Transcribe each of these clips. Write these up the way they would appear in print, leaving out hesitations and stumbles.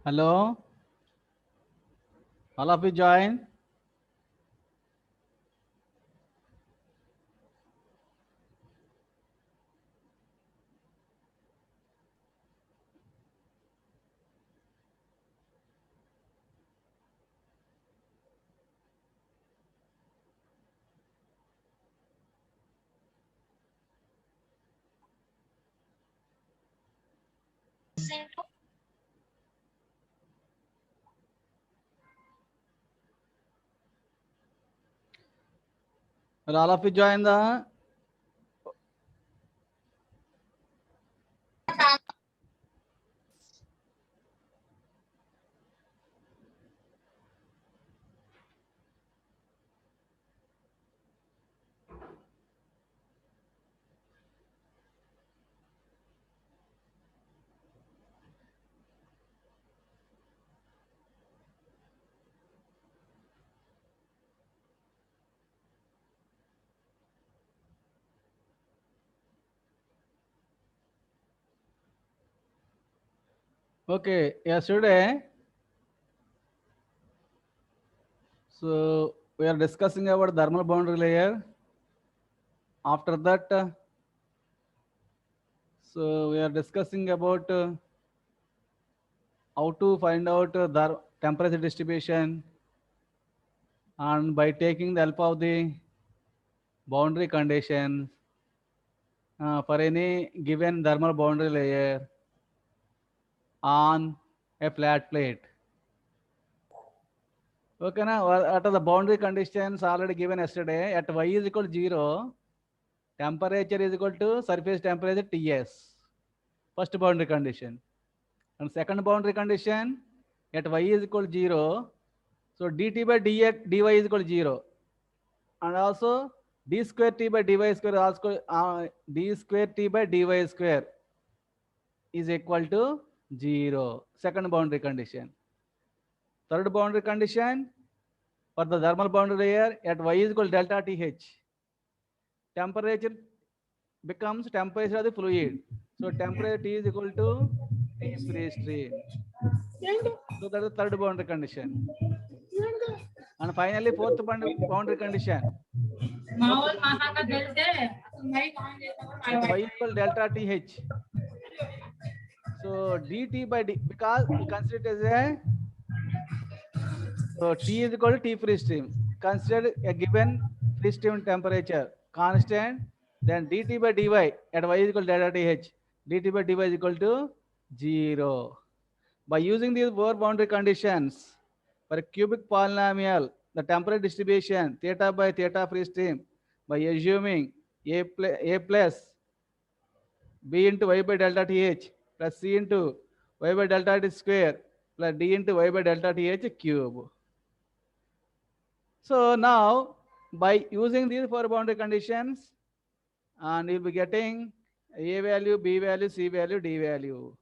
Hello, all of you join. Will all of you join the? Okay, yesterday, so we are discussing about thermal boundary layer. After that, so we are discussing about how to find out the temperature distribution, and by taking the help of the boundary conditions for any given thermal boundary layer on a flat plate. Okay, now what are the boundary conditions already given yesterday? At y is equal to 0, temperature is equal to surface temperature Ts. first boundary condition. And second boundary condition, at y is equal to 0, so dt by dx, dy is equal to 0. And also d square t by dy square also d square t by dy square is equal to 0. Second boundary condition. Third boundary condition, for the thermal boundary layer at y is equal to delta Th. Temperature becomes temperature of the fluid. So temperature T is equal to T free stream. So that is the third boundary condition. And finally, fourth boundary condition. At y equal delta Th. So dt by d, because we consider it as a, so T is equal to T free stream. Consider a given free stream temperature constant, then dt by dy at y is equal to delta Th. dt by dy is equal to 0. By using these four boundary conditions for a cubic polynomial, the temperature distribution theta by theta free stream, by assuming a plus b into y by delta Th plus c into y by delta T square plus d into y by delta Th cube. So now, by using these four boundary conditions, and you'll be getting a value, b value, c value, d value.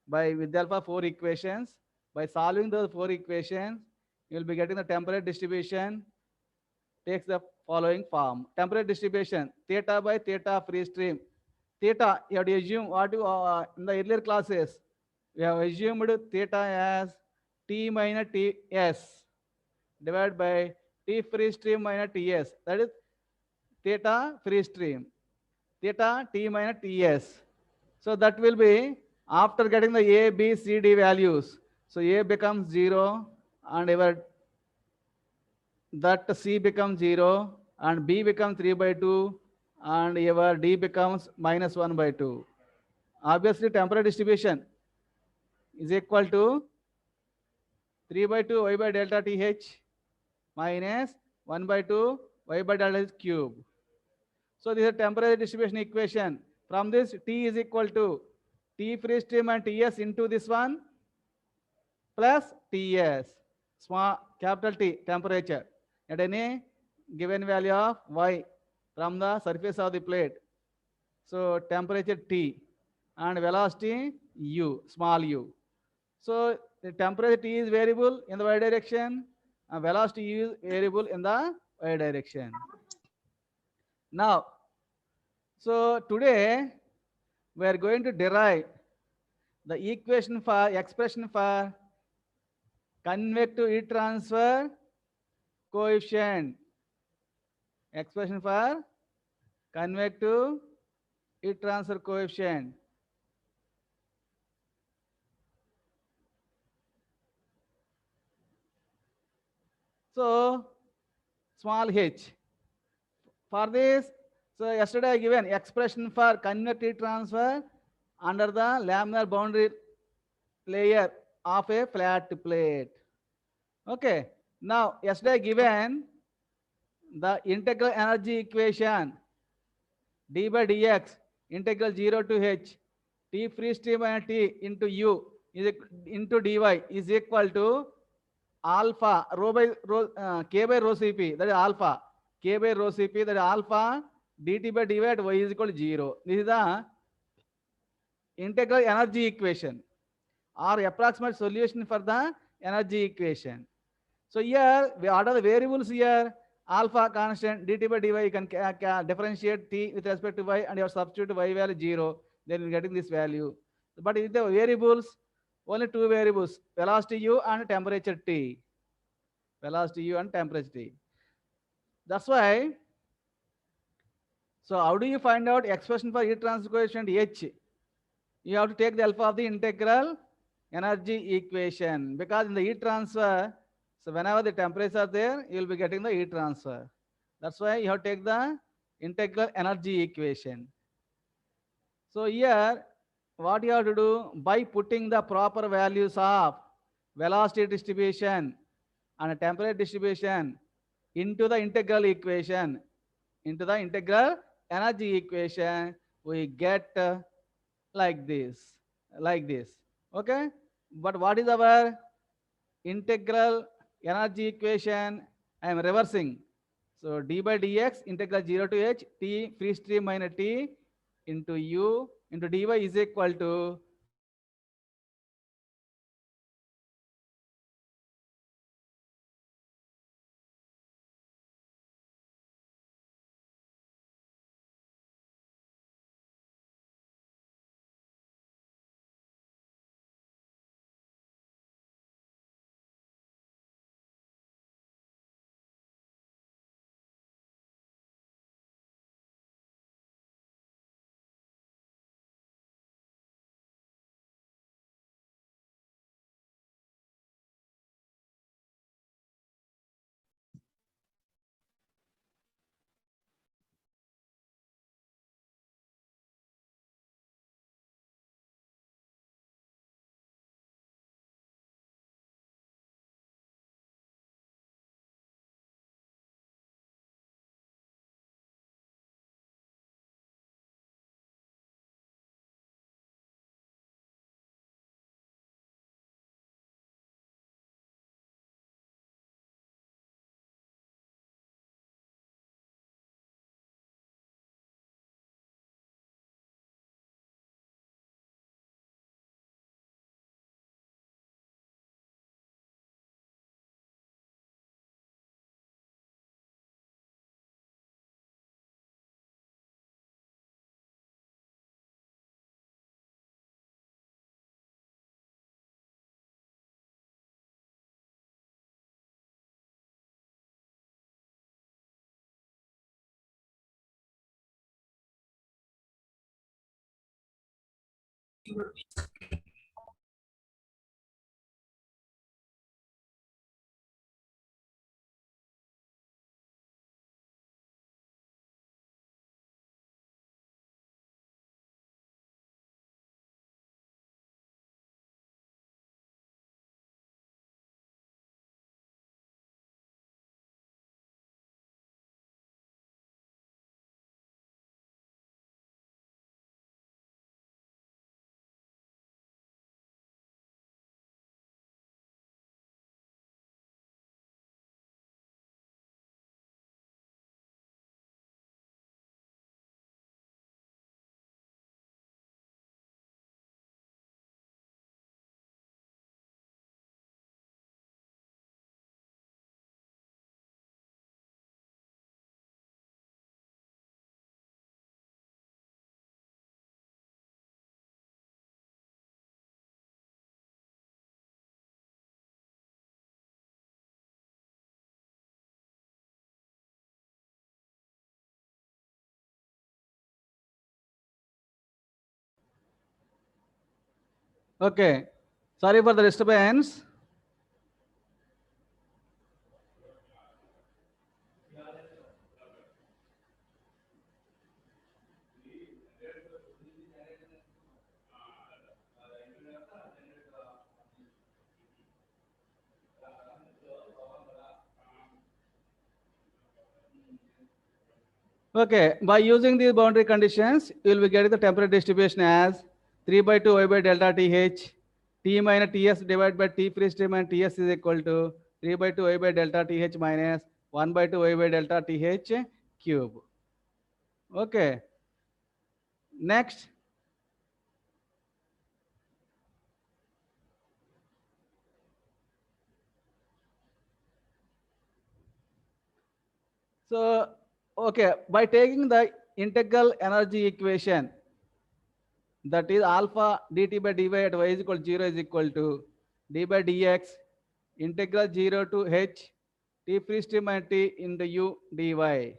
By with the help of four equations, by solving those four equations, you will be getting the temperature distribution takes the following form. Temperature distribution, theta by theta free stream. Theta, you have to assume what you in the earlier classes, we have assumed theta as T minus Ts divided by T free stream minus Ts. That is theta free stream. Theta T minus Ts. So that will be after getting the A, B, C, D values. So A becomes 0 and your that C becomes 0 and B becomes 3 by 2 and your D becomes minus 1 by 2. Obviously temperature distribution is equal to 3 by 2 y by delta Th minus 1 by 2 y by delta H cube. So this is a temperature distribution equation. From this T is equal to T free stream and Ts into this one plus Ts, small capital T, temperature at any given value of y from the surface of the plate. So temperature T and velocity u, small u. So the temperature T is variable in the y direction and velocity u is variable in the y direction. Now, so today we are going to derive the equation for expression for convective heat transfer coefficient. Expression for convective heat transfer coefficient. So small h. For this, so yesterday I given expression for convective heat transfer under the laminar boundary layer of a flat plate. Okay. Now yesterday given the integral energy equation d by dx integral 0 to h T free stream and T into u is into dy is equal to alpha rho by rho k by rho cp, that is alpha k by rho cp, that is alpha dt by dy at y is equal to 0. This is the integral energy equation or approximate solution for the energy equation. So here we order the variables here. Alpha constant dt by dy, you can differentiate t with respect to y and you substitute y value 0, then you're getting this value. But in the variables, only two variables, velocity u and temperature T. Velocity u and temperature T. That's why, so how do you find out expression for heat transfer coefficient H? You have to take the alpha of the integral energy equation, because in the heat transfer, so whenever the temperatures are there, you will be getting the heat transfer. That's why you have to take the integral energy equation. So here, what you have to do, by putting the proper values of velocity distribution and temperature distribution into the integral equation, into the integral energy equation, we get like this, like this. Okay, but what is our integral energy equation? I am reversing. So d by dx integral 0 to h t free stream minus t into u into dy is equal to okay. Sorry for the disturbance. Okay, by using these boundary conditions, you will be getting the temperature distribution as 3 by 2 y by delta th, t minus ts divided by t free stream and ts is equal to 3 by 2 y by delta th minus 1 by 2 y by delta th cube. Okay, next. So, okay, by taking the integral energy equation, that is alpha dt by dy at y is equal to 0 is equal to d by dx integral 0 to h t free stream and t into u dy.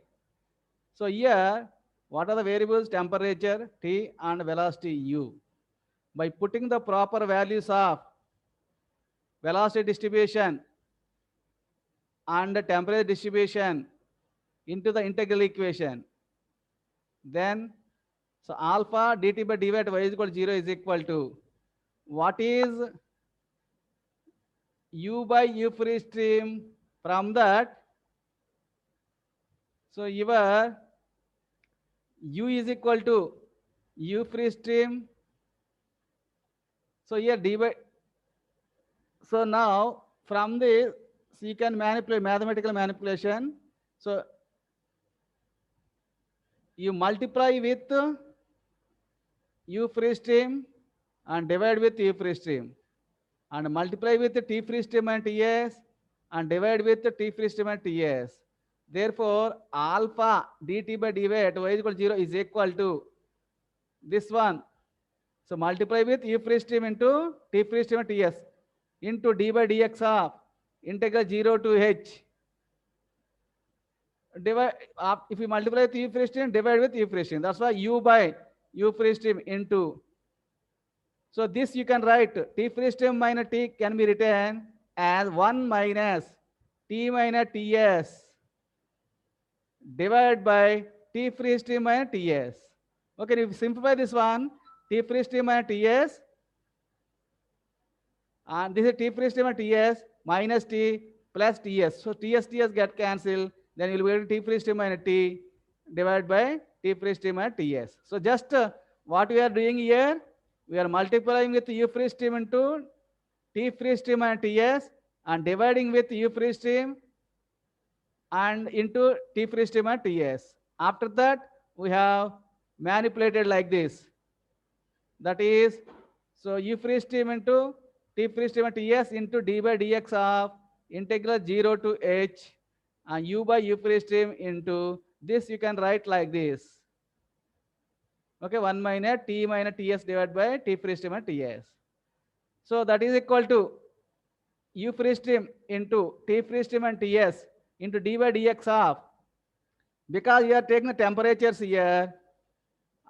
So here, what are the variables? Temperature t and velocity u. By putting the proper values of velocity distribution and the temperature distribution into the integral equation, then so alpha dt by dy at y is equal to 0 is equal to what is u by u free stream from that. So your u is equal to u free stream So here d by, so now from this, so you can manipulate mathematical manipulation. So you multiply with u free stream and divide with u free stream, and multiply with the t free stream and ts and divide with the t free stream and ts. Therefore, alpha dt by dy at y is equal to 0 is equal to this one. So multiply with u free stream into t free stream and ts into d by dx of integral 0 to h. Divide, if you multiply with u free stream, divide with u free stream. That's why u by u free stream into. So this you can write t free stream minus t can be written as 1 minus t minus ts divided by t free stream minus ts. Okay, if you simplify this one, t free stream minus ts, and this is t free stream minus ts minus t plus ts. So ts get cancelled. Then you will get t free stream minus t divided by t free stream minus ts. So just what we are doing here, we are multiplying with u free stream into t free stream and ts and dividing with u free stream and into t free stream and ts. After that, we have manipulated like this. That is, so u free stream into t free stream and ts into d by dx of integral 0 to h and u by u free stream into this you can write like this. Okay, 1 minus t minus ts divided by t free stream and ts. So that is equal to u free stream into t free stream and ts into d by dx of, because you are taking the temperatures here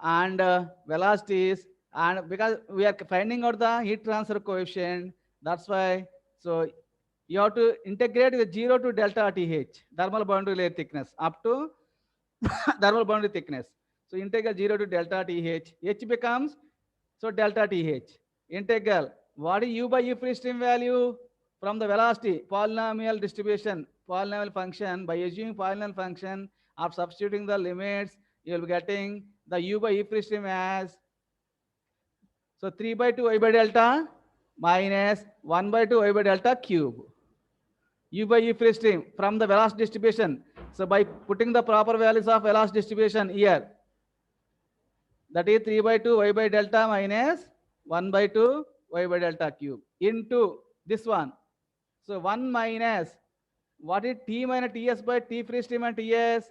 and velocities, and because we are finding out the heat transfer coefficient, that's why, so you have to integrate with 0 to delta th, thermal boundary layer thickness, up to thermal boundary thickness. So integral 0 to delta th, h becomes, so delta th. Integral, what is u by u free stream value? From the velocity, polynomial distribution, polynomial function, by assuming polynomial function, of substituting the limits, you will be getting the u by u free stream as, so 3 by 2 y by delta minus 1 by 2 y by delta cube. U by u free stream from the velocity distribution. So by putting the proper values of velocity distribution here, that is 3 by 2 y by delta minus 1 by 2 y by delta cube into this one. So 1 minus, what is t minus ts by t free stream and ts?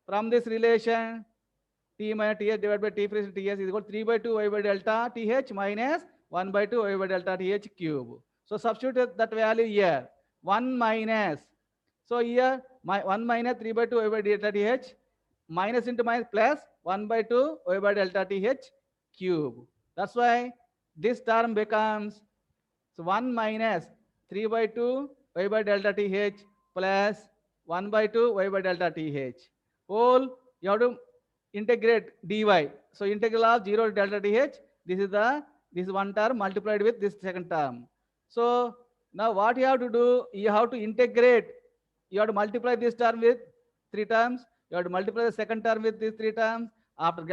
From this relation, t minus ts divided by t free stream ts is equal to 3 by 2 y by delta th minus 1 by 2 y by delta th cube. So substitute that value here. 1 minus, so here 1 minus 3 by 2 y by delta th minus into minus plus 1 by 2 y by delta th cube. That's why this term becomes, so 1 minus 3 by 2 y by delta th plus 1 by 2 y by delta th. Whole, you have to integrate dy. So integral of 0 to delta th, this is one term multiplied with this second term. So now what you have to do, you have to integrate, you have to multiply this term with 3 terms, you have to multiply the second term with these 3 terms. After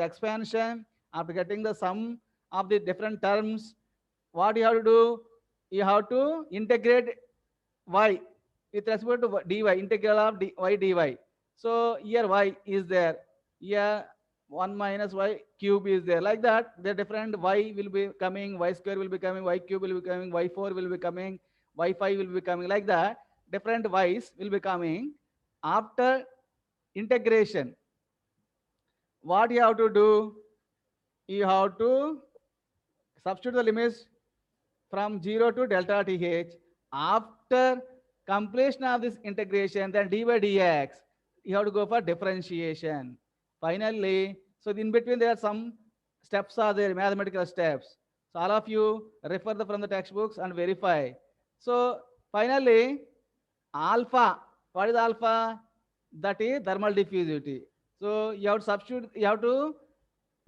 expansion, after getting the sum of the different terms, what you have to do, you have to integrate y with respect to dy, integral of y dy. So here y is there, here 1 minus y cube is there. Like that, the different y will be coming, y square will be coming, y cube will be coming, y4 will be coming, y5 will be coming. Like that, different y's will be coming. After integration, what you have to do, you have to substitute the limits from 0 to delta th. After completion of this integration, then d by dx, you have to go for differentiation. Finally, so in between there are some steps are there, mathematical steps. So all of you refer from the textbooks and verify. So finally, alpha, what is alpha? That is thermal diffusivity. So you have to substitute, you have to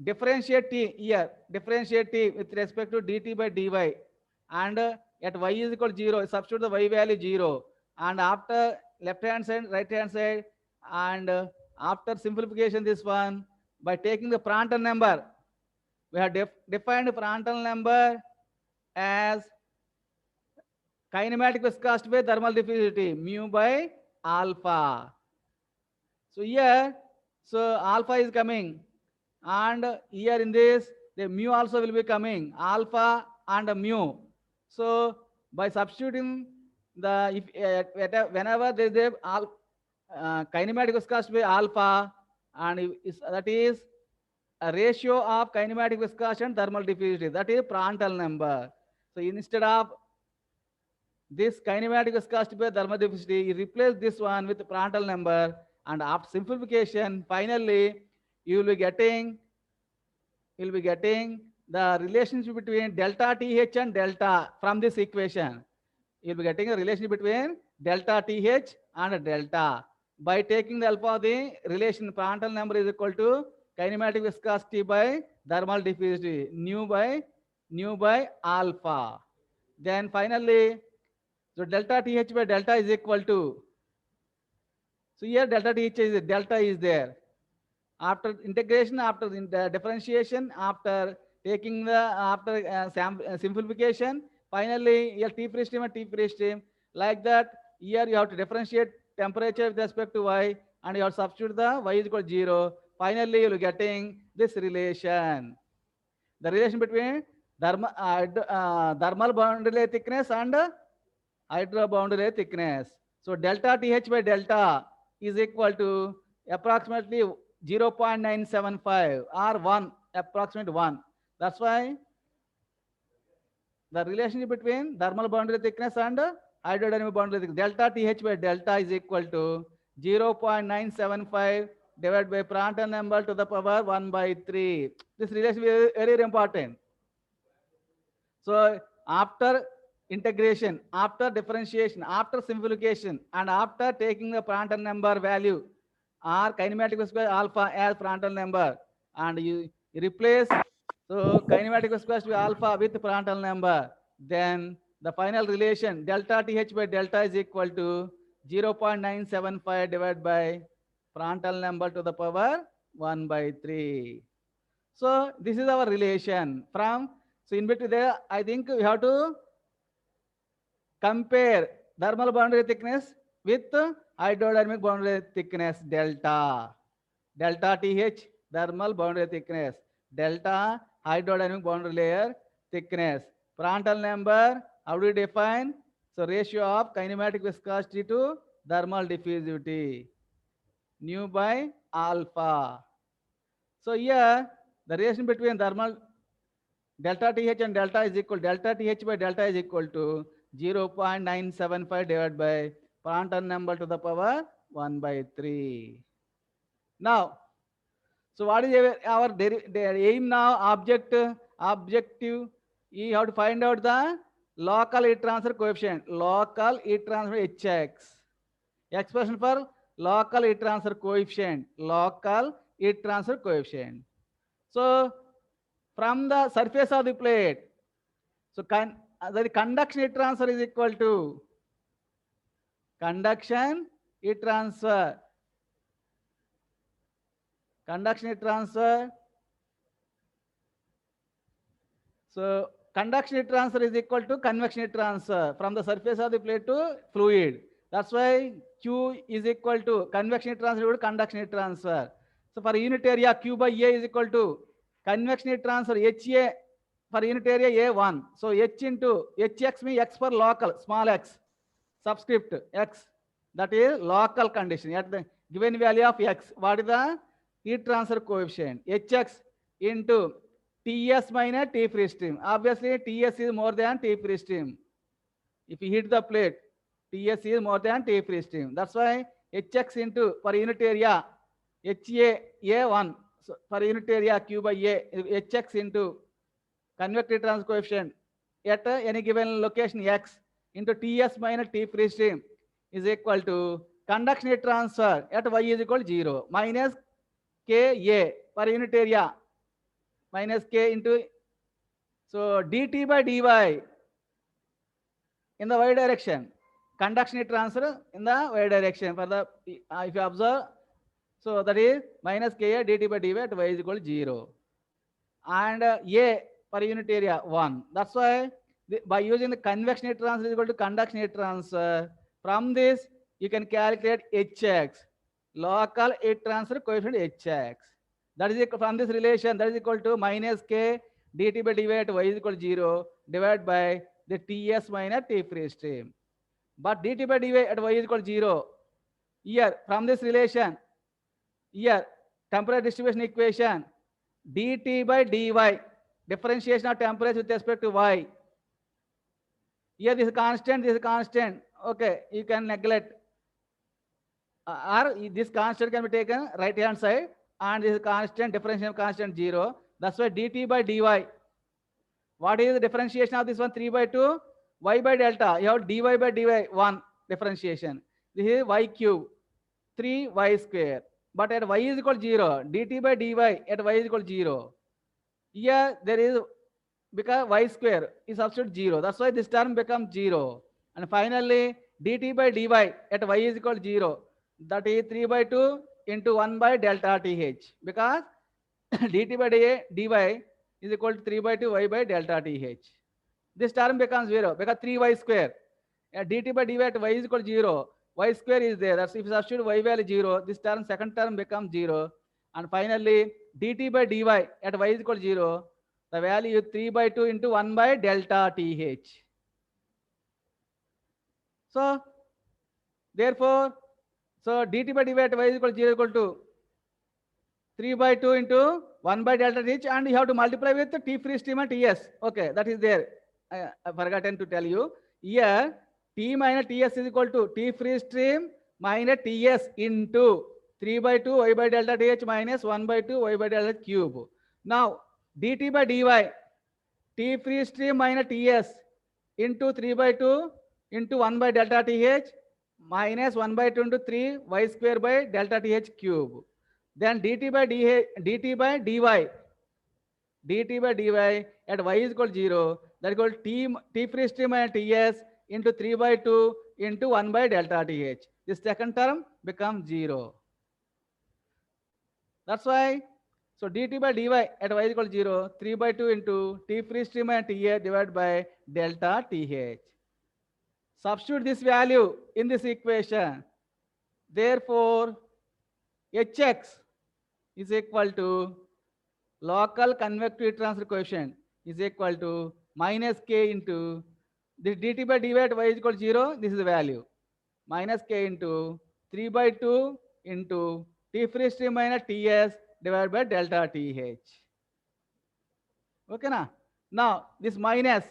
differentiate t here, differentiate t with respect to dt by dy, and at y is equal to 0, substitute the y value 0, and after left hand side, right hand side, and after simplification this one, by taking the Prandtl number, we have defined Prandtl number as kinematic viscosity by thermal diffusivity mu by alpha. So here, so alpha is coming, and here in this, the mu also will be coming, alpha and mu. So by substituting the, if whenever there is a kinematic viscosity by alpha, and that is a ratio of kinematic viscosity and thermal diffusivity, that is Prandtl number. So instead of this kinematic viscosity by thermal diffusivity, you replace this one with Prandtl number, and after simplification, finally you will be getting the relationship between delta TH and delta from this equation. You'll be getting a relationship between delta TH and delta. By taking the alpha of the relation, Prandtl number is equal to kinematic viscosity by thermal diffusivity, nu by alpha. Then finally, so delta TH by delta is equal to, so here delta is there. After integration, after the differentiation, after taking the, after simplification, finally here T free stream and T free stream. Like that, here you have to differentiate temperature with respect to Y, and you have to substitute the Y is equal to 0. Finally, you will getting this relation. The relation between thermal boundary layer thickness and hydro boundary layer thickness. So delta TH by delta is equal to approximately 0.975 or 1, approximate 1. That's why the relationship between thermal boundary thickness and hydrodynamic boundary thickness, delta TH by delta is equal to 0.975 divided by Prandtl number to the power 1 by 3. This relation is very important. So after integration, after differentiation, after simplification, and after taking the Prandtl number value or kinematic viscosity alpha as Prandtl number, and you replace so kinematic viscosity alpha with Prandtl number, then the final relation delta TH by delta is equal to 0.975 divided by Prandtl number to the power 1 by 3. So this is our relation from, so in between there, I think we have to compare thermal boundary thickness with hydrodynamic boundary thickness delta. Delta TH thermal boundary thickness, delta hydrodynamic boundary layer thickness. Prandtl number, how do you define? So ratio of kinematic viscosity to thermal diffusivity, nu by alpha. So here the relation between thermal delta TH and delta is equal, delta TH by delta is equal to 0.975 divided by Prandtl number to the power 1 by 3. Now, so what is our aim now? Objective, you have to find out the local heat transfer coefficient, local heat transfer Hx. Expression for local heat transfer coefficient, local heat transfer coefficient. So from the surface of the plate, so the conduction heat transfer is equal to conduction heat transfer. Conduction heat transfer. So conduction heat transfer is equal to convection heat transfer from the surface of the plate to fluid. That's why Q is equal to convection heat transfer to conduction heat transfer. So for unit area, Q by A is equal to convection heat transfer HA for unit area A1. So H into Hx means X for local, small x, subscript X. That is local condition at the given value of X. What is the heat transfer coefficient? Hx into Ts minus T free stream. Obviously, Ts is more than T free stream. If you hit the plate, Ts is more than T free stream. That's why Hx into per unit area, HA A1. So per unit area Q by A, Hx into convective transfer coefficient at any given location X into Ts minus T free stream is equal to conduction heat transfer at Y is equal to 0 minus Ka per unit area minus K into, so dt by dy in the Y direction, conduction heat transfer in the Y direction for the, if you observe, so that is minus Ka dt by dy at Y is equal to 0. And A per unit area 1. That's why By using the convection heat transfer is equal to conduction heat transfer. From this, you can calculate Hx, local heat transfer coefficient Hx. That is equal, from this relation, that is equal to minus k dt by dy at y is equal to 0 divided by the Ts minus T free stream. But dt by dy at y is equal to 0. Here, from this relation, here, temperature distribution equation, dt by dy, differentiation of temperature with respect to y. Here this is constant, this is constant. Okay, you can neglect. Or this constant can be taken right hand side, and this is constant, differentiation of constant 0. That's why dt by dy. What is the differentiation of this one? 3 by 2, y by delta. You have dy by dy, 1 differentiation. This is y cube, 3y square. But at y is equal to 0, dt by dy at y is equal to 0. Here there is, because y square is substitute 0. That's why this term becomes 0. And finally, dt by dy at y is equal to 0. That is 3 by 2 into 1 by delta th. Because dt by dy is equal to 3 by 2 y by delta th. This term becomes 0 because 3y square. Dt by dy at y is equal to 0. Y square is there. That's if you substitute y value 0, this term, second term becomes 0. And finally, dt by dy at y is equal to 0. The value is 3 by 2 into 1 by delta th. So, therefore, dt by dy at y is equal to 0 equal to 3 by 2 into 1 by delta th, and you have to multiply with the T free stream and Ts. Okay, that is there. I forgotten to tell you. Here, T minus Ts is equal to T free stream minus Ts into 3 by 2 y by delta th minus 1 by 2 y by delta cube. Now, dt by dy, T free stream minus Ts into 3 by 2 into 1 by delta th minus 1 by 2 into 3 y square by delta th cube. Then dt by dy at y is equal to 0. That is equal to T free stream minus Ts into 3 by 2 into 1 by delta th. This second term becomes 0. That's why, so dt by dy at y is equal to 0, 3 by 2 into T free stream and Ts divided by delta th. Substitute this value in this equation. Therefore, Hx is equal to local convective heat transfer coefficient is equal to minus k into this dt by dy at y is equal to 0. This is the value. Minus k into 3 by 2 into T free stream minus Ts divided by delta th. Okay, na? Now, this minus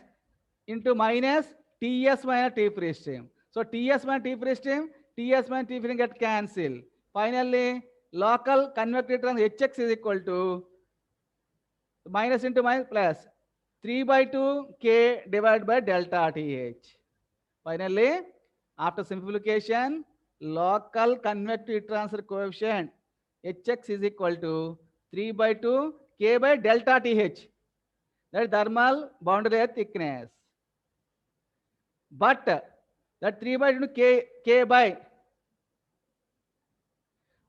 into minus Ts minus T free stream. So, Ts minus T free stream, Ts minus T free stream get cancelled. Finally, local convective transfer Hx is equal to minus into minus plus 3 by 2 k divided by delta th. Finally, after simplification, local convective heat transfer coefficient Hx is equal to 3 by 2 k by delta th. That is thermal boundary layer thickness. But that 3 by 2 k by,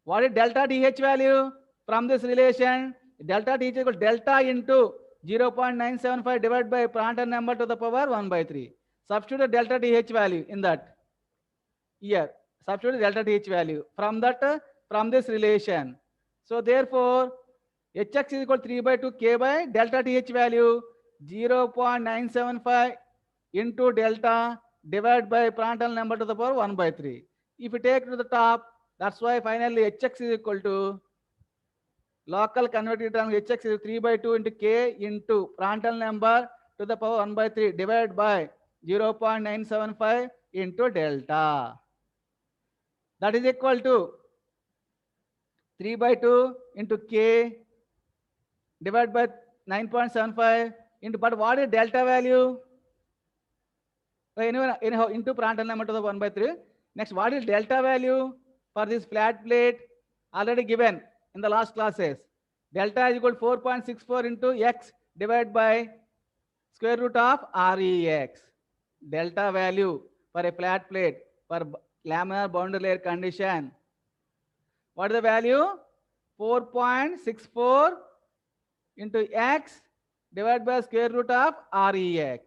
what is delta th value? From this relation, delta th is equal to delta into 0.975 divided by Prandtl number to the power 1 by 3. Substitute the delta th value in that. Here, substitute the delta th value from that, from this relation. So therefore, Hx is equal to 3 by 2 k by delta th value 0.975 into delta divided by Prandtl number to the power 1 by 3. If you take to the top, that's why finally Hx is equal to local convective transfer Hx is 3 by 2 into k into Prandtl number to the power 1 by 3 divided by 0.975 into delta. That is equal to 3 by 2 into k divided by 9.75 into, but what is delta value? Anyhow, into Prandtl number to the 1 by 3. Next, what is delta value for this flat plate? Already given in the last classes. Delta is equal to 4.64 into x divided by square root of Rex. Delta value for a flat plate for laminar boundary layer condition. What is the value? 4.64 into x divided by square root of Rex.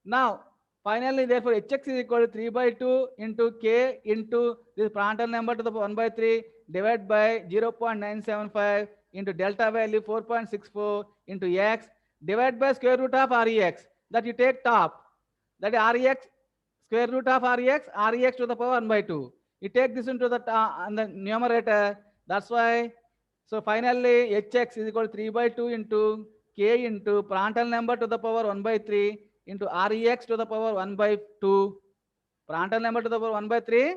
Now, finally, therefore, Hx is equal to 3 by 2 into k into this Prandtl number to the power 1 by 3 divided by 0.975 into delta value 4.64 into x divided by square root of Rex. That you take top. That is Rex, square root of Rex to the power 1 by 2. You take this into the, on the numerator. That's why. So finally, Hx is equal to 3 by 2 into k into Prandtl number to the power 1 by 3 into Rex to the power 1 by 2. Prandtl number to the power 1 by 3.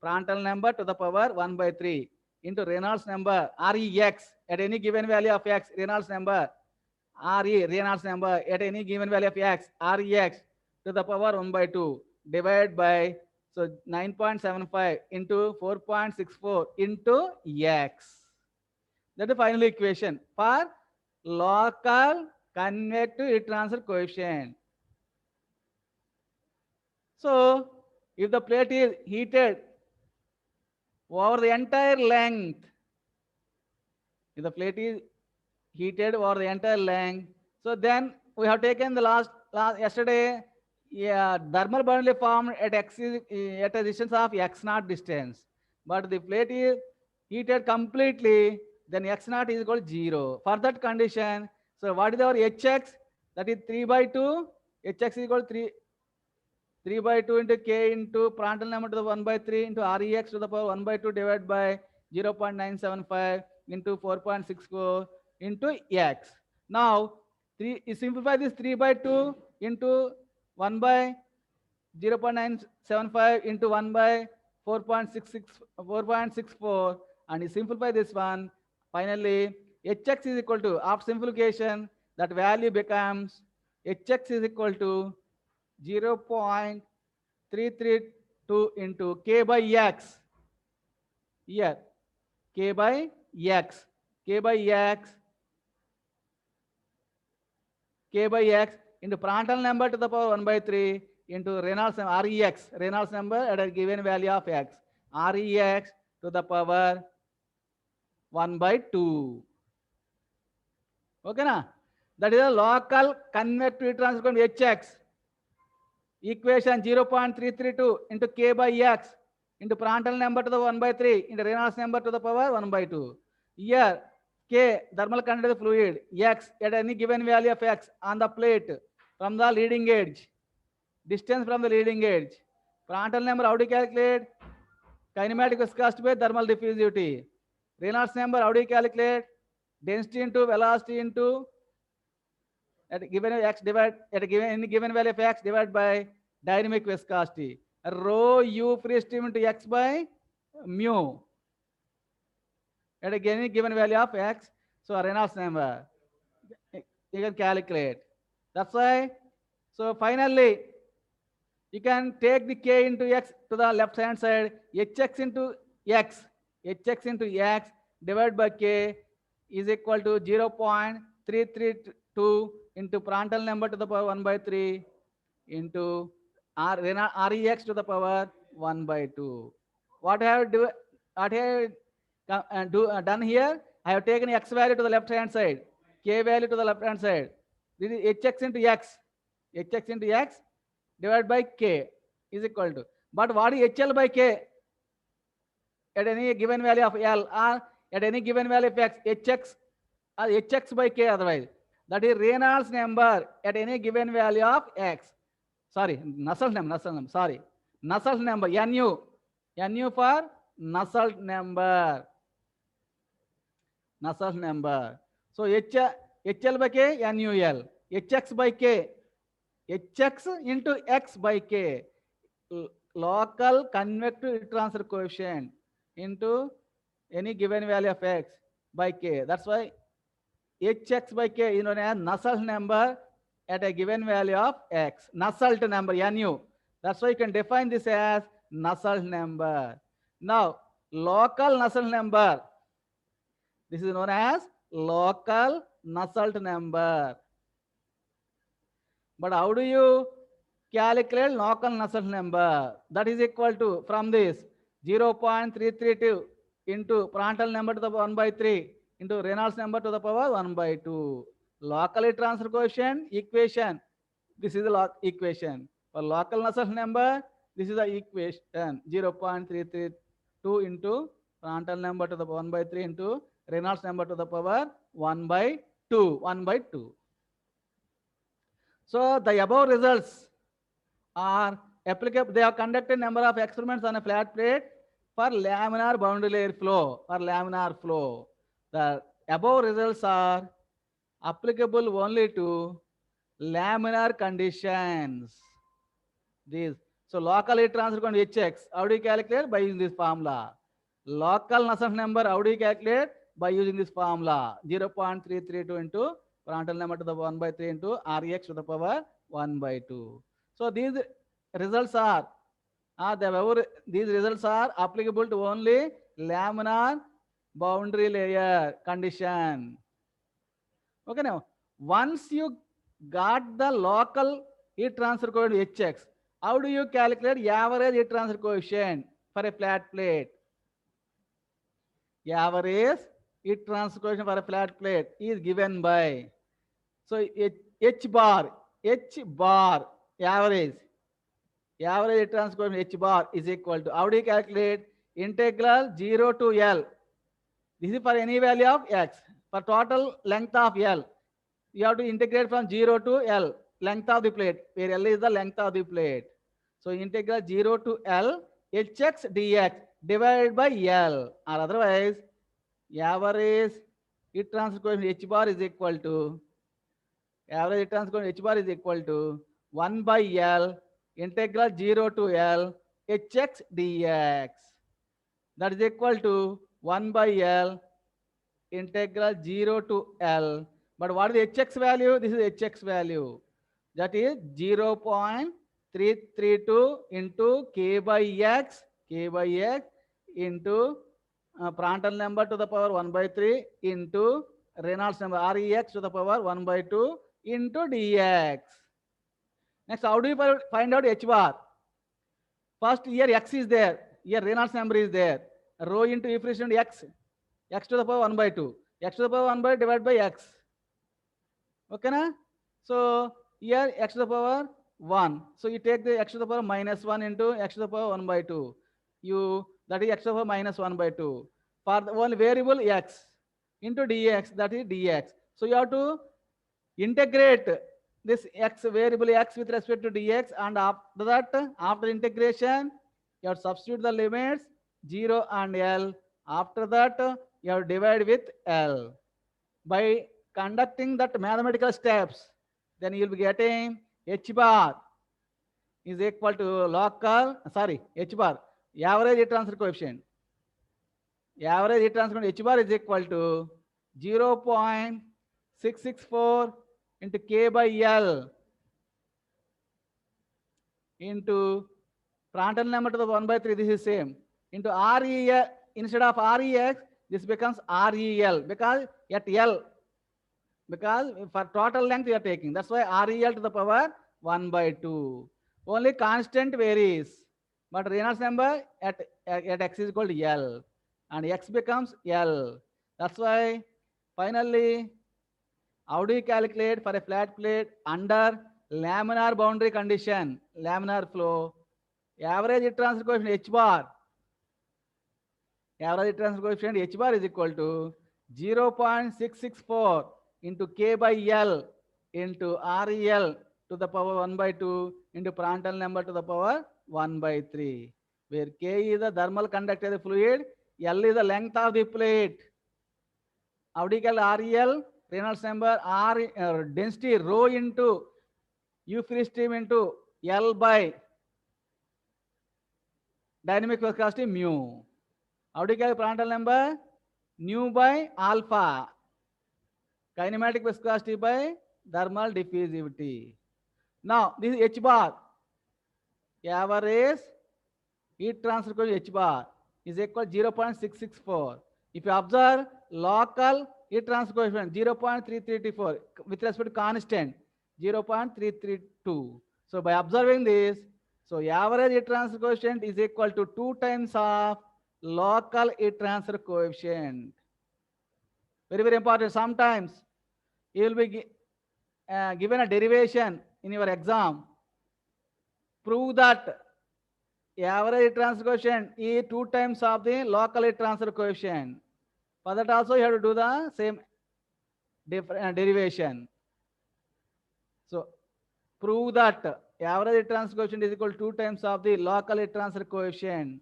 Prandtl number to the power 1 by 3 into Reynolds number Rex at any given value of x. Reynolds number Reynolds number at any given value of x. Rex to the power 1 by 2 divided by, so 9.75 into 4.64 into x. That is the final equation for local convective heat transfer coefficient. So, if the plate is heated over the entire length, if the plate is heated over the entire length, so then we have taken the last yesterday, yeah, thermal boundary formed at x is, at a distance of x naught distance, but the plate is heated completely, then x naught is equal to 0. For that condition, so what is our hx? That is 3 by 2. Hx is equal to 3 by 2 into k into Prandtl number to the 1 by 3 into Rex to the power 1 by 2 divided by 0.975 into 4.64 into x. Now, you simplify this 3 by 2 into 1 by 0.975 into 1 by 4.64, and you simplify this one. Finally, hx is equal to, after simplification, that value becomes hx is equal to 0.332 into k by x. Here, k by x. K by x. K by x into Prandtl number to the power 1 by 3 into Reynolds number, Rex, Reynolds number at a given value of x. Rex to the power 1 by 2. Okay, na? That is a local convective heat transfer coefficient hx. Equation 0.332 into k by x into Prandtl number to the 1 by 3 into Reynolds number to the power 1 by 2. Here, k, thermal conductivity fluid, x at any given value of x on the plate from the leading edge, distance from the leading edge. Prandtl number, how do you calculate? Kinematic viscosity by thermal diffusivity. Reynolds number, how do you calculate? Density into velocity into at a given x divided at a given any given value of x divided by dynamic viscosity. Rho u free stream into x by mu at a given value of x. So Reynolds number you can calculate. That's why. So finally, you can take the k into x to the left hand side. Hx into x, hx into x divided by k is equal to 0.332 into Prandtl number to the power 1 by 3 into Rex to the power 1 by 2. What I have done here? I have taken x value to the left hand side, k value to the left hand side. This is hx into x, hx into x divided by k is equal to. But what is HL by k? At any given value of L or at any given value of x, hx or hx by k otherwise. That is Reynolds number at any given value of x. Sorry, Nusselt number, sorry. Nusselt number, Nu. Nu for Nusselt number. Nusselt number. So HL by k, NuL. Hx by k. Hx into x by k. Local convective heat transfer coefficient into any given value of x by k. That's why hx by k is known as Nusselt number at a given value of x. Nusselt number, Nu. That's why you can define this as Nusselt number. Now, local Nusselt number. This is known as local Nusselt number. But how do you calculate local Nusselt number? That is equal to, from this, 0.332 into Prandtl number to the 1 by 3 into Reynolds number to the power 1 by 2. Local heat transfer coefficient equation This is the equation. For local Nusselt number, this is the equation 0.332 into Prandtl number to the 1 by 3 into Reynolds number to the power 1 by 2. 1 by 2. So the above results are applicable. They have conducted number of experiments on a flat plate for laminar boundary layer flow. For laminar flow, the above results are applicable only to laminar conditions. These. So local heat transfer going to Hx. How do you calculate? By using this formula. Local Nusselt number, how do you calculate? By using this formula. 0.332 into Prandtl number to the 1 by 3 into Rx to the power 1 by 2. So these results are, these results are applicable to only laminar boundary layer condition. Okay, now once you got the local heat transfer coefficient Hx, how do you calculate average heat transfer coefficient for a flat plate? Average heat transfer coefficient for a flat plate is given by, so H bar, average heat transfer coefficient H bar is equal to, how do you calculate? Integral 0 to L. This is for any value of x. For total length of L, you have to integrate from 0 to L, length of the plate, where L is the length of the plate. So integral 0 to L Hx dx divided by L, or otherwise average heat transfer coefficient H bar is equal to, average heat transfer coefficient H bar is equal to 1 by L integral 0 to L Hx dx. That is equal to 1 by L integral 0 to L. But what is the Hx value? This is Hx value. That is 0.332 into K by X into Prandtl number to the power 1 by 3 into Reynolds number Rex to the power 1 by 2 into dx. Next, how do you find out H bar? First, here X is there. Here Reynolds number is there. Rho into efficient X to the power 1 by 2. X to the power 1 by divided by X. Okay, na? So here X to the power 1. So you take the X to the power minus 1 into X to the power 1 by 2. That is X to the power minus 1 by 2. For the one variable X into dx, that is dx. So you have to integrate this X variable X with respect to dx, and after that, after integration, you have to substitute the limits 0 and L. After that, you have to divide with L. By conducting that mathematical steps, then you will be getting H bar is equal to H bar, average heat transfer coefficient. Average heat transfer coefficient H bar is equal to 0.664 into K by L into Prandtl number to the 1 by 3, this is same, into REL, instead of REX, this becomes REL, because at L, because for total length you are taking, that's why REL to the power 1 by 2. Only constant varies, but Reynolds number at X is equal to L, and X becomes L. That's why finally, how do you calculate for a flat plate under laminar boundary condition, laminar flow? Average heat transfer coefficient H bar. Average heat transfer coefficient H bar is equal to 0.664 into K by L into REL to the power 1 by 2 into Prandtl number to the power 1 by 3, where K is the thermal conductivity of the fluid, L is the length of the plate. How do you calculate REL? Reynolds number density rho into U free stream into L by dynamic viscosity mu. How do you calculate Prandtl number? Nu by alpha. Kinematic viscosity by thermal diffusivity. Now, this is H bar. Average heat transfer coefficient H bar is equal to 0.664. If you observe local heat transfer coefficient 0.334 with respect to constant 0.332. So by observing this, so average heat transfer coefficient is equal to 2 times of local heat transfer coefficient. Very, very important. Sometimes you will be given a derivation in your exam, prove that average heat transfer coefficient is 2 times of the local heat transfer coefficient. For that also you have to do the same derivation. So prove that average heat transfer coefficient is equal to 2 times of the local heat transfer coefficient.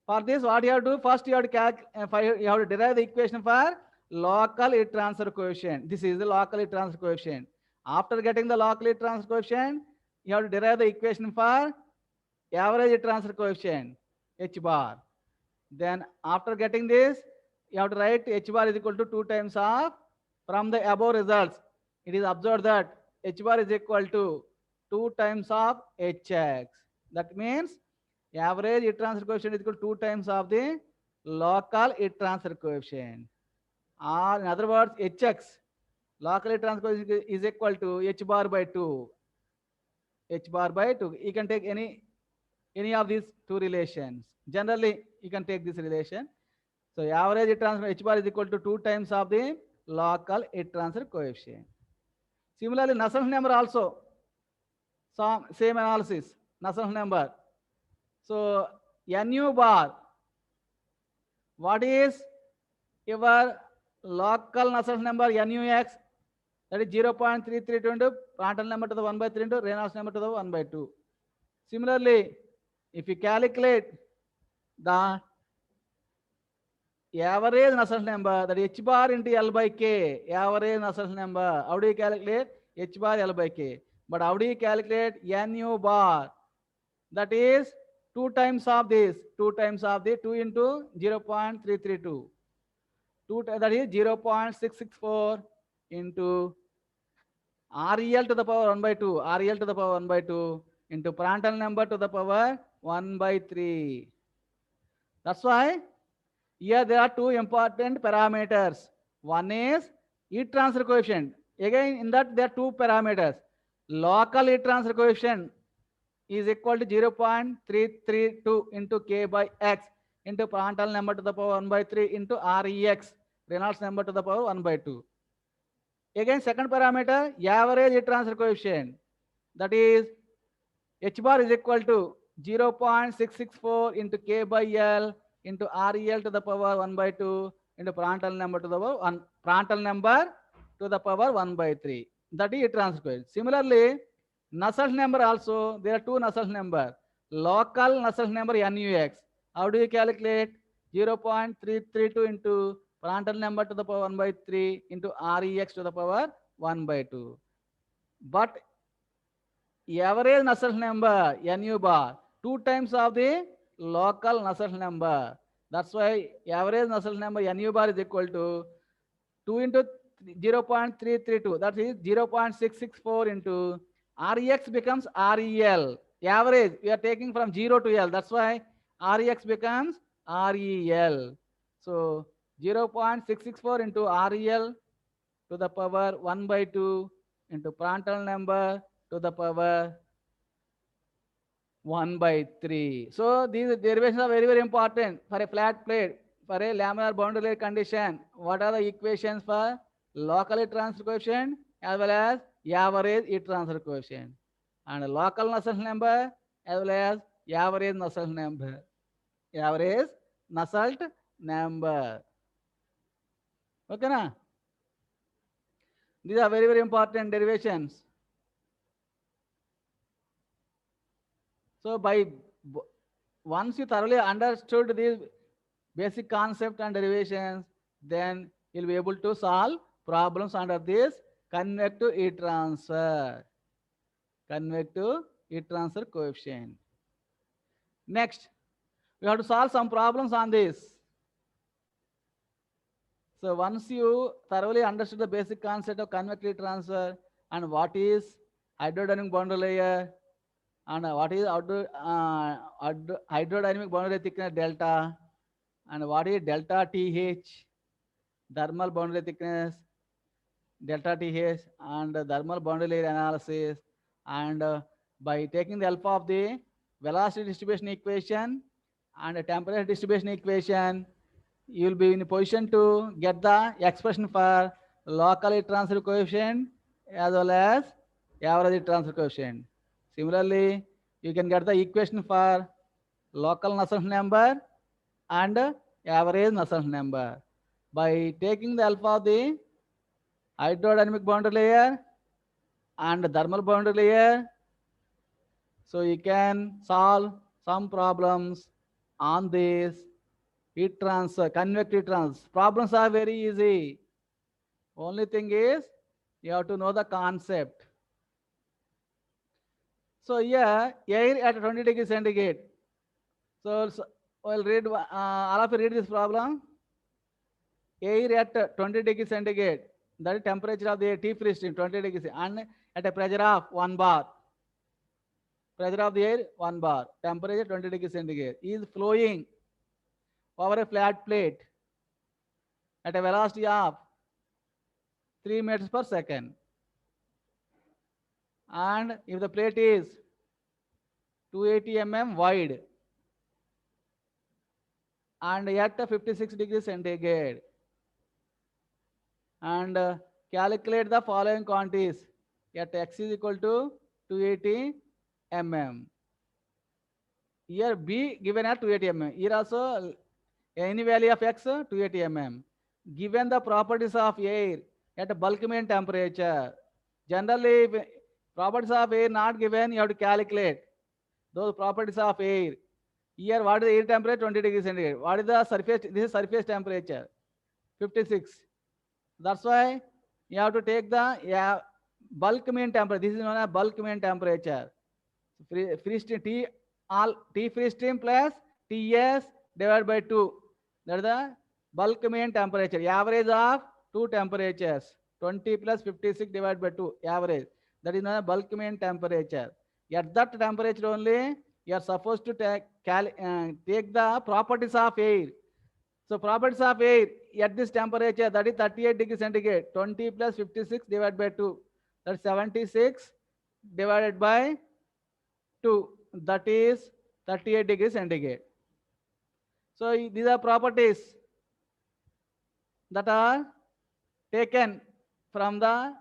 For this, what you have to do? First, you have to derive the equation for local heat transfer coefficient. This is the local heat transfer coefficient. After getting the local heat transfer coefficient, you have to derive the equation for average heat transfer coefficient, H bar. Then after getting this, you have to write H bar is equal to 2 times of, from the above results, it is observed that H bar is equal to 2 times of Hx. That means average heat transfer coefficient is equal to 2 times of the local heat transfer coefficient. Or in other words, Hx, local heat transfer coefficient is equal to H bar by 2. H bar by 2. You can take any of these two relations. Generally, you can take this relation. So average heat transfer H bar is equal to 2 times of the local heat transfer coefficient. Similarly, Nusselt number also, same analysis, Nusselt number. So Nu bar, what is your local Nusselt number Nux? That is 0.332 into Prandtl number to the 1 by 3 into Reynolds number to the 1 by 2. Similarly, if you calculate the average Nusselt number, that H bar into L by K, average Nusselt number, how do you calculate? H bar L by K. But how do you calculate Nu bar? That is 2 times of this, 2 times of the 2 into 0.332. That is 0.664 into REL to the power 1 by 2, REL to the power 1 by 2 into Prandtl number to the power 1 by 3. That's why here there are two important parameters. One is heat transfer coefficient. Again, in that there are two parameters. Local heat transfer coefficient is equal to 0.332 into K by X into Prandtl number to the power 1 by 3 into REX, Reynolds number to the power 1 by 2. Again, second parameter, average heat transfer coefficient. That is H bar is equal to 0.664 into K by L into REL to the power 1 by 2 into Prandtl number to the power 1, Prandtl number to the power 1 by 3. That is heat transfer coefficient. Similarly, Nusselt number also, there are two Nusselt number. Local Nusselt number Nux. How do you calculate? 0.332 into Prandtl number to the power 1 by 3 into REX to the power 1 by 2. But average Nusselt number Nu bar 2 times of the local Nusselt number. That's why average Nusselt number Nu bar is equal to 2 into 0.332. That is 0.664 into REX becomes REL. Average we are taking from 0 to L. That's why REX becomes REL. So 0.664 into REL to the power 1 by 2 into Prandtl number to the power 1 by 3. So these derivations are very, very important for a flat plate, for a laminar boundary layer condition. What are the equations for local heat transfer coefficient as well as average heat transfer coefficient? And local Nusselt number as well as average Nusselt number. Average Nusselt number. Okay, na? These are very, very important derivations. So once you thoroughly understood these basic concept and derivations, then you'll be able to solve problems under this convective heat transfer. Convective heat transfer coefficient. Next, we have to solve some problems on this. So once you thoroughly understood the basic concept of convective heat transfer and what is hydrodynamic boundary layer and what is hydrodynamic boundary thickness delta and what is delta TH, thermal boundary thickness delta TH and thermal boundary layer analysis, and by taking the help of the velocity distribution equation and temperature distribution equation, you will be in a position to get the expression for local heat transfer coefficient as well as average heat transfer coefficient. Similarly, you can get the equation for local Nusselt number and average Nusselt number by taking the alpha of the hydrodynamic boundary layer and thermal boundary layer. So you can solve some problems on this heat transfer, convective transfer. Problems are very easy. Only thing is you have to know the concept. So here air at 20 degrees centigrade. So I'll read all of you read this problem. Air at 20 degrees centigrade. That is temperature of the air, T free stream 20 degrees and at a pressure of 1 bar. Pressure of the air 1 bar. Temperature 20 degrees centigrade is flowing over a flat plate at a velocity of 3 meters per second. And if the plate is 280 mm wide and at 56 degrees centigrade, and calculate the following quantities at x is equal to 280 mm. Here B given at 280 mm. Here also any value of x 280 mm. Given the properties of air at bulk mean temperature. Generally, if properties of air not given, you have to calculate those properties of air. Here, what is the air temperature? 20 degrees centigrade. What is the surface? This is surface temperature, 56. That's why you have to take the bulk mean temperature. This is known as bulk mean temperature. Free stream T free stream plus Ts divided by 2. That is the bulk mean temperature. Average of two temperatures. 20 plus 56 divided by 2. Average. That is known as bulk mean temperature. At that temperature only, you are supposed to take the properties of air. So properties of air at this temperature, that is 38 degrees centigrade. 20 plus 56 divided by 2. That's 76 divided by 2. That is 38 degrees centigrade. So these are properties that are taken from the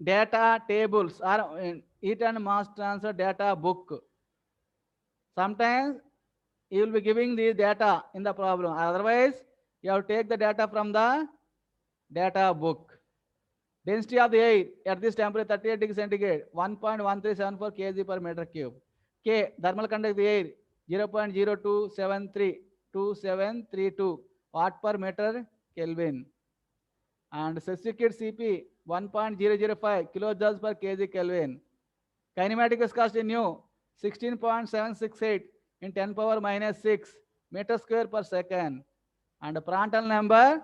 data tables or heat and mass transfer data book. Sometimes you will be giving the data in the problem. Otherwise, you have to take the data from the data book. Density of the air at this temperature 38 degrees centigrade 1.1374 kg per meter cube. K thermal conductivity air 0.02732732 watt per meter Kelvin. And specific Cp 1.005 kilojoules per kg Kelvin. Kinematic viscosity nu 16.768 in 10 power minus 6 meter square per second. And Prandtl number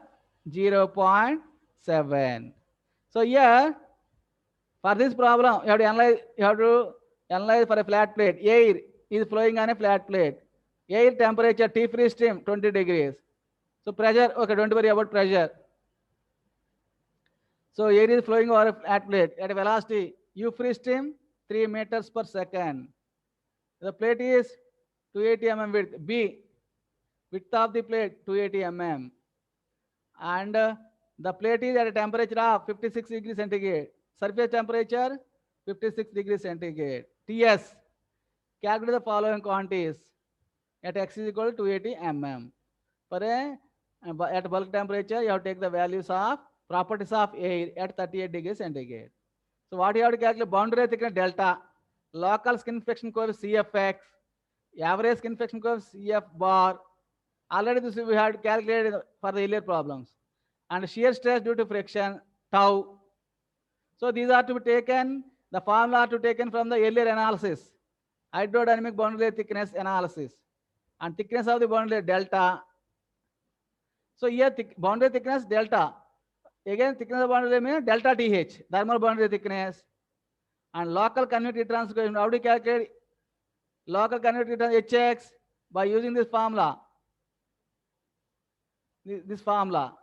0.7. So here, for this problem, you have to analyze for a flat plate. Air is flowing on a flat plate. Air temperature T free stream 20 degrees. So pressure, okay, don't worry about pressure. So air is flowing over a flat plate at a velocity U free stream 3 meters per second. The plate is 280 mm width. B, width of the plate 280 mm. And the plate is at a temperature of 56 degrees centigrade. Surface temperature 56 degrees centigrade. Ts, calculate the following quantities at x is equal to 280 mm. For at bulk temperature, you have to take the values of properties of air at 38 degrees centigrade. So what you have to calculate? Boundary thickness delta, local skin friction coefficient CFX, average skin friction coefficient CF bar. Already this we had calculated for the earlier problems. And shear stress due to friction, tau. So these are to be taken, the formula are to be taken from the earlier analysis, hydrodynamic boundary thickness analysis. And thickness of the boundary delta. So here boundary thickness delta. Again, thickness of boundary means delta TH, thermal boundary thickness. And local convective transfer, how do you calculate local convective transfer HX? By using this formula. This formula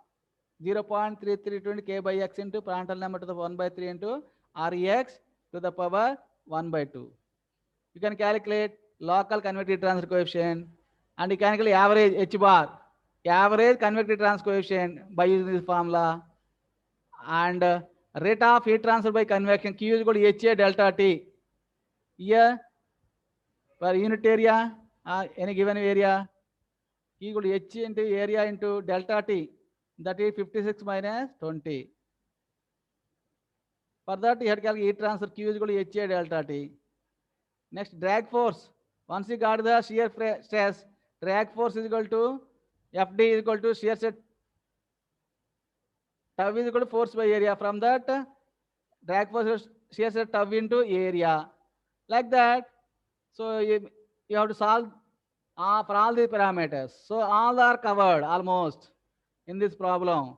0.3320 K by X into Prandtl number to the 1 by 3 into REX to the power 1 by 2. You can calculate local convective transfer coefficient and you can calculate average H bar, average convective transfer coefficient by using this formula. And Rate of heat transfer by convection, Q is equal to HA delta T. Here, per unit area, any given area, Q equal to H into area into delta T. That is 56 minus 20. For that, you have to calculate heat transfer, Q is equal to HA delta T. Next, drag force. Once you got the shear stress, drag force is equal to FD is equal to shear set. Tau is equal to force by area. From that, drag force is shear set tau into area. Like that. So you have to solve for all the parameters. So all are covered almost in this problem.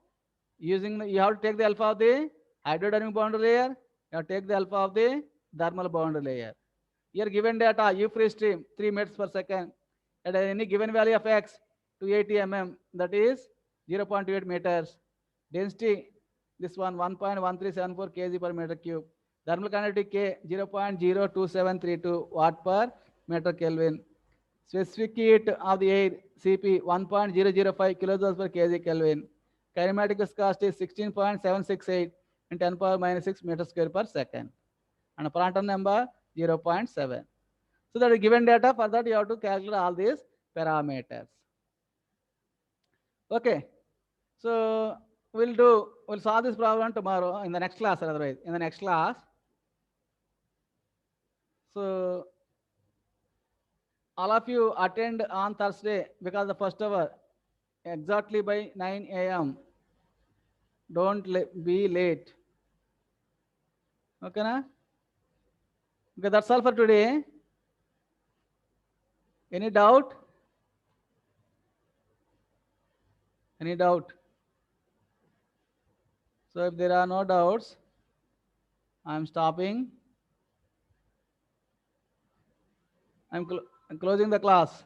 Using you have to take the alpha of the hydrodynamic boundary layer. You have to take the alpha of the thermal boundary layer. Here given data, U free stream 3 meters per second at any given value of x 280 mm, that is 0.28 meters. Density, this one 1.1374 kg per meter cube. Thermal conductivity K 0.02732 watt per meter Kelvin. Specific heat of the air Cp 1.005 kilojoules per kg Kelvin. Kinematic viscosity is 16.768 in 10 power minus 6 meters square per second. And Prandtl number 0.7. So that is given data. For that you have to calculate all these parameters. Okay. So we'll solve this problem tomorrow in the next class, or otherwise in the next class. So all of you attend on Thursday because the first hour exactly by 9 a.m. Don't be late. Okay, na? Okay, that's all for today. Any doubt? Any doubt? So if there are no doubts, I'm stopping. I'm closing the class.